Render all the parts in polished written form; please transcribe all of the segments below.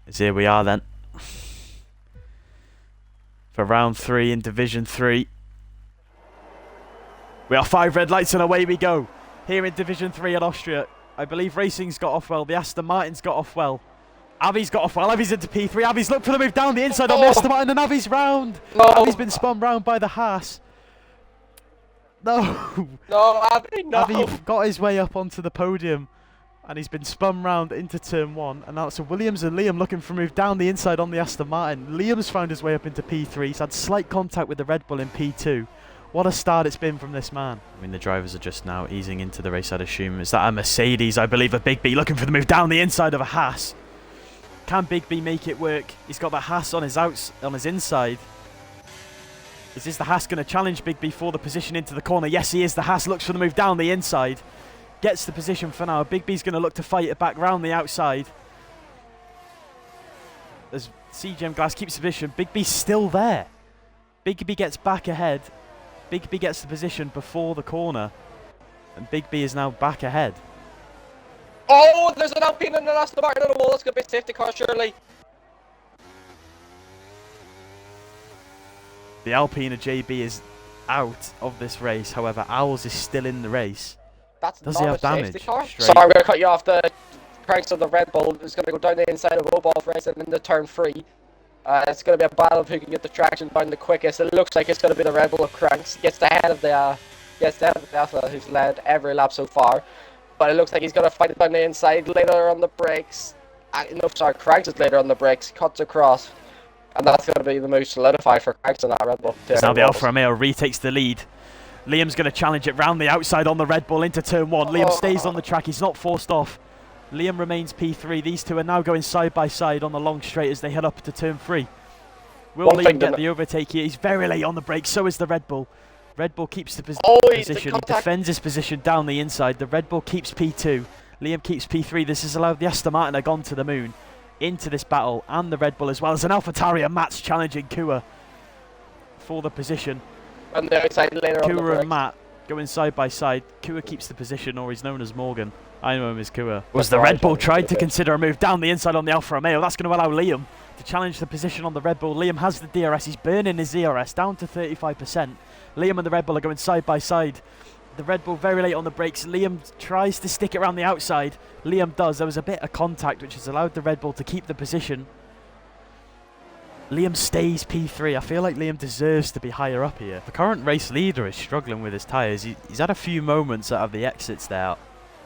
As here we are then. For round 3 in Division 3. We are 5 red lights and away we go. Here in Division 3 at Austria. I believe Racing's got off well. The Aston Martin's got off well. Avi's got off well. Avi's into P3. Avi's looked for the move down the inside on the Aston Martin, and Avi's round. Avi's been spun round by the Haas. No. No, Avi, no. Avi got his way up onto the podium, and he's been spun round into turn 1. And now it's Williams and Liam looking for a move down the inside on the Aston Martin. Liam's found his way up into P3. He's had slight contact with the Red Bull in P2. What a start it's been from this man. I mean, the drivers are just now easing into the race, I'd assume. Is that a Mercedes? I believe a Big B looking for the move down the inside of a Haas. Can Big B make it work? He's got the Haas on his inside. Is this the Haas going to challenge Big B for the position into the corner? Yes, he is. The Haas looks for the move down the inside. Gets the position for now. Big B's going to look to fight it back round the outside. As CGM Glass keeps the position, Big B's still there. Big B gets back ahead. Big B gets the position before the corner. And Big B is now back ahead. Oh, there's an Alpine and an Aston Martin on the wall. It's going to be a safety car, surely. The Alpine of JB is out of this race. However, Owls is still in the race. Does he have damage? Sorry, we're going to cut you off. The cranks of the Red Bull is going to go down the inside of Obov racing into turn 3. It's going to be a battle of who can get the traction down the quickest. It looks like it's going to be the Red Bull of Cranks. Gets the head of the Alpha, who's led every lap so far. But it looks like he's going to fight it down the inside. Later on the brakes. No, sorry, Cranks is later on the brakes. Cuts across. And that's going to be the move solidified for Cranks on that Red Bull. Now the Alfa Romeo retakes the lead. Liam's going to challenge it round the outside on the Red Bull into turn 1. Liam stays on the track. He's not forced off. Liam remains P3. These two are now going side by side on the long straight as they head up to turn 3. Will Liam get the overtake here? He's very late on the brake. So is the Red Bull. Red Bull keeps the position. He defends his position down the inside. The Red Bull keeps P2. Liam keeps P3. This has allowed the Aston Martin to gone to the moon into this battle, and the Red Bull as well as an AlphaTauri and Matt's challenging Kua for the position. And the outside later on the Kua and Matt going side by side. Kua keeps the position, or he's known as Morgan. I know him as Kua. Was the Red Bull tried to consider a move down the inside on the Alfa Romeo? That's going to allow Liam to challenge the position on the Red Bull. Liam has the DRS. He's burning his DRS down to 35%. Liam and the Red Bull are going side by side. The Red Bull very late on the brakes. Liam tries to stick it around the outside. Liam does. There was a bit of contact which has allowed the Red Bull to keep the position. Liam stays P3. I feel like Liam deserves to be higher up here. The current race leader is struggling with his tyres. He's had a few moments out of the exits there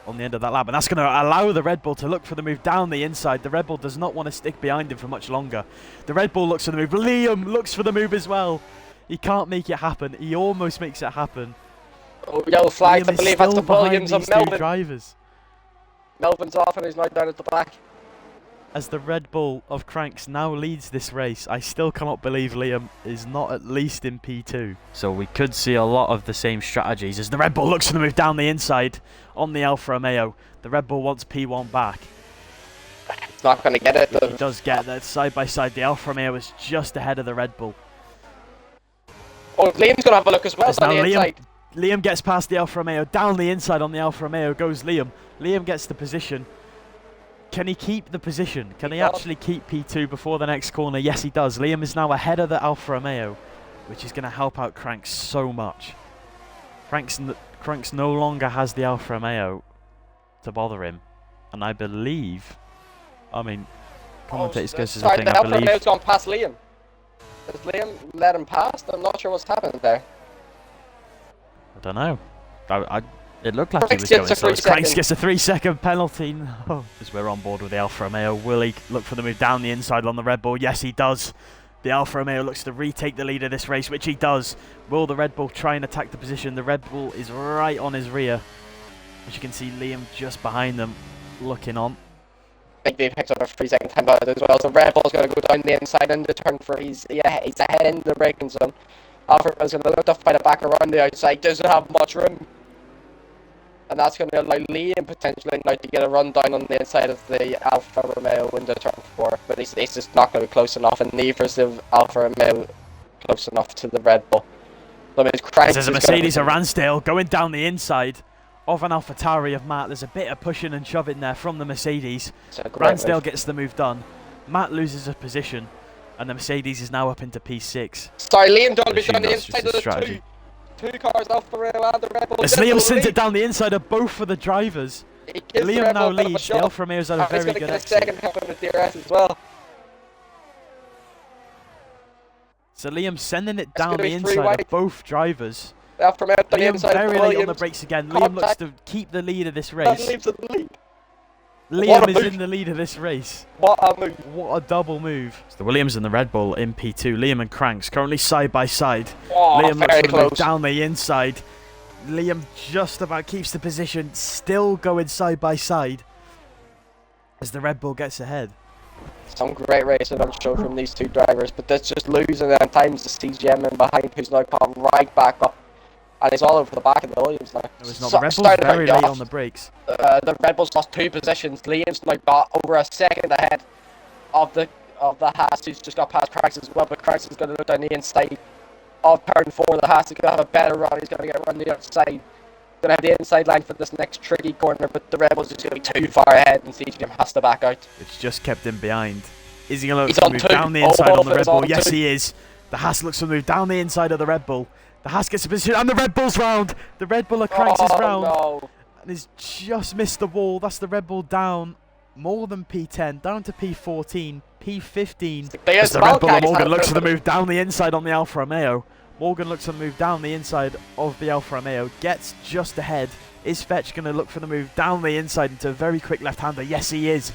on the end of that lap, and that's going to allow the Red Bull to look for the move down the inside. The Red Bull does not want to stick behind him for much longer. The Red Bull looks for the move. Liam looks for the move as well. He can't make it happen. He almost makes it happen. Oh, yellow flags, I believe that's the Williams of Melbourne. Drivers. Melbourne's off and he's now down at the back. As the Red Bull of Cranks now leads this race, I still cannot believe Liam is not at least in P2. So we could see a lot of the same strategies as the Red Bull looks for the move down the inside on the Alfa Romeo. The Red Bull wants P1 back. It's not going to get it though. He does get that side by side. The Alfa Romeo is just ahead of the Red Bull. Oh, Liam's going to have a look as well down the inside. Liam gets past the Alfa Romeo. Down the inside on the Alfa Romeo goes Liam. Liam gets the position. Can he keep the position? Can he actually keep P2 before the next corner? Yes, he does. Liam is now ahead of the Alfa Romeo, which is going to help out Cranks so much. Cranks no longer has the Alfa Romeo to bother him. And I believe... I mean, commentators go to the thing, the Alfa Romeo's gone past Liam. Has Liam let him past? I'm not sure what's happened there. I don't know. It looked like he was going slow. Cranks gets a 3-second penalty. No. As we're on board with the Alfa Romeo, will he look for the move down the inside on the Red Bull? Yes, he does. The Alfa Romeo looks to retake the lead of this race, which he does. Will the Red Bull try and attack the position? The Red Bull is right on his rear. As you can see, Liam just behind them, looking on. I think they picked up a 3-second time out as well. So Red Bull's going to go down the inside into turn 4. He's ahead into the braking zone. Alfa Romeo's going to look to fight it back around the outside. Doesn't have much room. And that's going to allow Liam potentially now to get a run down on the inside of the Alfa Romeo into turn 4. But he's just not going to be close enough, and neither is the Alfa Romeo close enough to the Red Bull. So there's a Mercedes of Ransdale going down the inside of an AlphaTauri of Matt. There's a bit of pushing and shoving there from the Mercedes. Ransdale gets the move done. Matt loses a position, and the Mercedes is now up into P6. Sorry, Liam Donovan Assume on the that's just inside his of the strategy. two cars, Alfa Romeo and the Red Bull. As Liam sends it down the inside of both of the drivers. Liam now leads. The Alfa Romeo's had a very good exit. Second help with the DRS as well. So Liam sending it down the inside of both drivers. Alfa Romeo on the Liam inside very of late on the brakes again. Liam looks to keep the lead of this race. Liam is in the lead of this race. What a move. What a double move. It's the Williams and the Red Bull in P2. Liam and Cranks currently side by side. Oh, Liam looks very to move close. down the inside. Liam just about keeps the position, still going side by side as the Red Bull gets ahead. Some great racing on show from these two drivers, but that's just losing at times the CGM in behind, who's now come right back up. And it's all over the back of the Williams now. No, it's not. The Red Bull's very late on the brakes. The Red Bull's lost 2 positions. Liam's now got over a second ahead of the Haas, who's just got past Cranks as well. But Cranks is going to look down the inside of turn 4. The Haas is going to have a better run. He's going to get run the outside. Going to have the inside line for this next tricky corner, but the Red Bull's just going to be too far ahead, and CGM has to back out. It's just kept him behind. Is he going He's to on move 2. down the inside on the Red Bull? on Yes, 2. he is. The Haas looks to move down the inside of the Red Bull. The Haas gets a position, and the Red Bull's round. The Red Bull are Cranks' round. No. And he's just missed the wall. That's the Red Bull down more than P10, down to P14, P15. As the Red Bull and Morgan looks to the move down the inside on the Alfa Romeo. Morgan looks to move down the inside of the Alfa Romeo, gets just ahead. Is Fetch going to look for the move down the inside into a very quick left-hander? Yes, he is.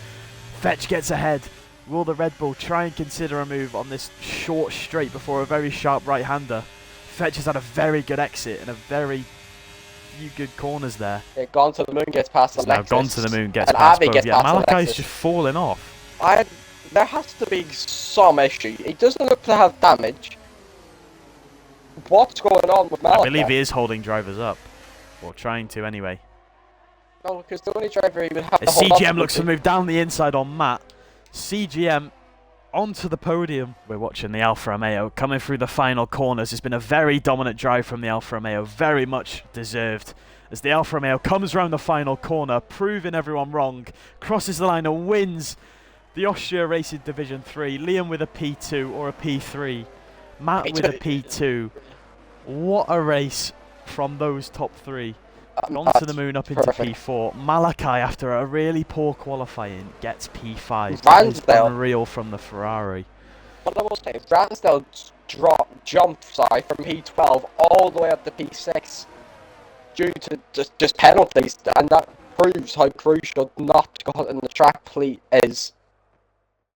Fetch gets ahead. Will the Red Bull try and consider a move on this short straight before a very sharp right-hander? Fetch has had a very good exit and a very few good corners there. Yeah, gone to the moon, gets past the Now Lexus. gone to the moon, gets and past Avi both. gets Yeah, past Malachi's the just falling off. There has to be some issue. He doesn't look to have damage. What's going on with Malachi? I believe he is holding drivers up. Or trying to anyway. No, because the only driver he would have to As hold on CGM to looks to would be- move down the inside on Matt. CGM onto the podium. We're watching the Alfa Romeo coming through the final corners. It's been a very dominant drive from the Alfa Romeo, very much deserved. As the Alfa Romeo comes round the final corner, proving everyone wrong, crosses the line and wins the Austria Racing Division 3. Liam with a P2 or a P3. Matt with a P2. What a race from those top 3. On to the moon up into perfect. P4. Malachi, after a really poor qualifying, gets P5. Ransdale. Unreal from the Ferrari. What I will say is Ransdale jumped from P12 all the way up to P6 due to just penalties, and that proves how crucial not cutting the track fleet is